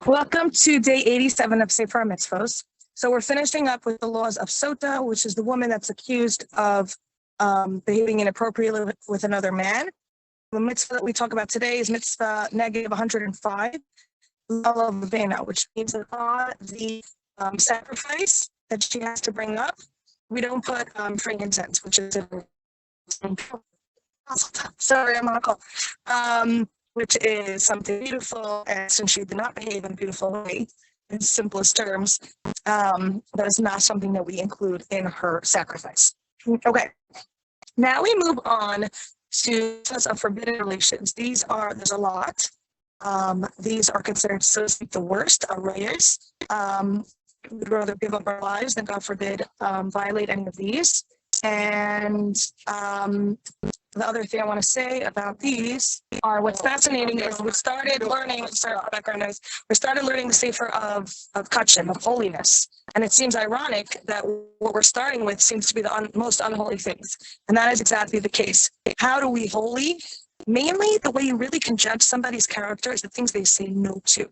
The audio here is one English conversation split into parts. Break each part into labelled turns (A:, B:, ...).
A: Welcome to day 87 of Sefer Hamitzvot. So we're finishing up with the laws of Sota, which is the woman that's accused of behaving inappropriately with another man. The mitzvah that we talk about today is mitzvah negative 105, which means that on the sacrifice that she has to bring up, we don't put frankincense, which is sorry, I'm on a call. Which is something beautiful, and since she did not behave in a beautiful way, in simplest terms, that is not something that we include in her sacrifice. Okay, now we move on to of forbidden relations. There's a lot. These are considered, so to speak, the worst, arrayers. We'd rather give up our lives than, God forbid, violate any of these. And the other thing I want to say about these are what's fascinating is we started learning the Sefer of Kachim, of holiness. And it seems ironic that what we're starting with seems to be the most unholy things. And that is exactly the case. How do we holy? Mainly the way you really can judge somebody's character is the things they say no to.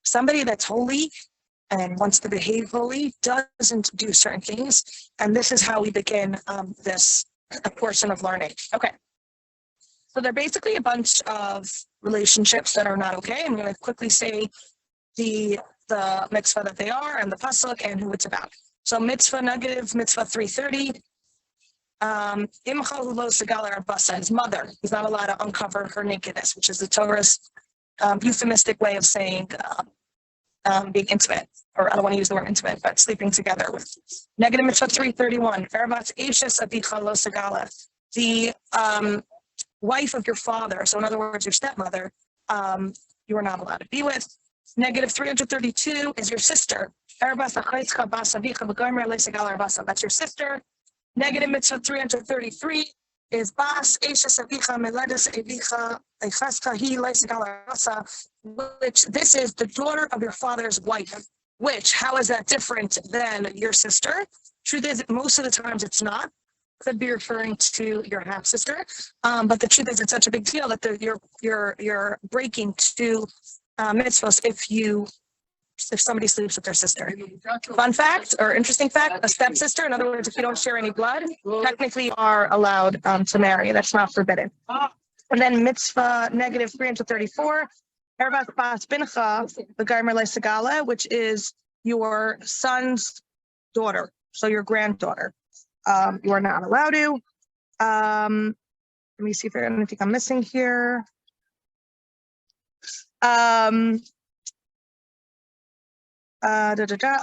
A: Somebody that's holy and wants to behave holy doesn't do certain things. And this is how we begin this portion of learning. Okay. So they're basically a bunch of relationships that are not okay. I'm going to quickly say the mitzvah that they are and the pasuk and who it's about. So mitzvah negative, mitzvah 330. His mother is not allowed to uncover her nakedness, which is the Torah's euphemistic way of saying being intimate, or I don't want to use the word intimate, but sleeping together with. Negative mitzvah 331. The wife of your father, so in other words, your stepmother, you are not allowed to be with. Negative 332 is your sister. That's your sister. Negative mitzvah 333 is bas eshes avicha meledes avicha echascha hi leisigal rasa, which this is the daughter of your father's wife. Which, how is that different than your sister? Truth is, most of the times it's not. Could be referring to your half sister, but the truth is, it's such a big deal that you're breaking two mitzvahs if somebody sleeps with their sister. Fun fact or interesting fact: a stepsister, in other words, if you don't share any blood, technically you are allowed to marry. That's not forbidden. And then mitzvah negative 334, which is your son's daughter, so your granddaughter. You are not allowed to. Let me see if there's anything I'm missing here.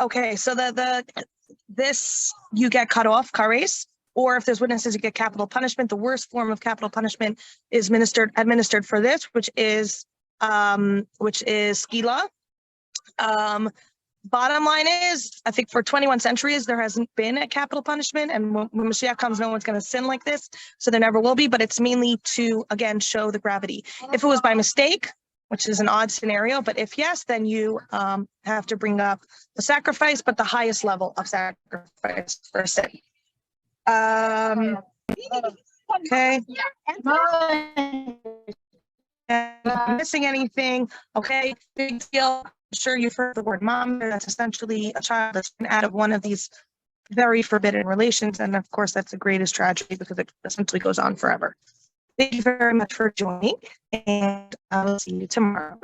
A: Okay, so this you get cut off, kares, or if there's witnesses, you get capital punishment. The worst form of capital punishment is administered for this, which is skila. Bottom line is, I think for 21 centuries, there hasn't been a capital punishment. And when Mashiach comes, no one's going to sin like this. So there never will be. But it's mainly to, again, show the gravity. If it was by mistake, which is an odd scenario, but if yes, then you have to bring up the sacrifice, but the highest level of sacrifice for sin. Okay. I'm missing anything? Okay, big deal. I'm sure you've heard the word mom. That's essentially a child that's been out of one of these very forbidden relations. And of course, that's the greatest tragedy because it essentially goes on forever. Thank you very much for joining, and I will see you tomorrow.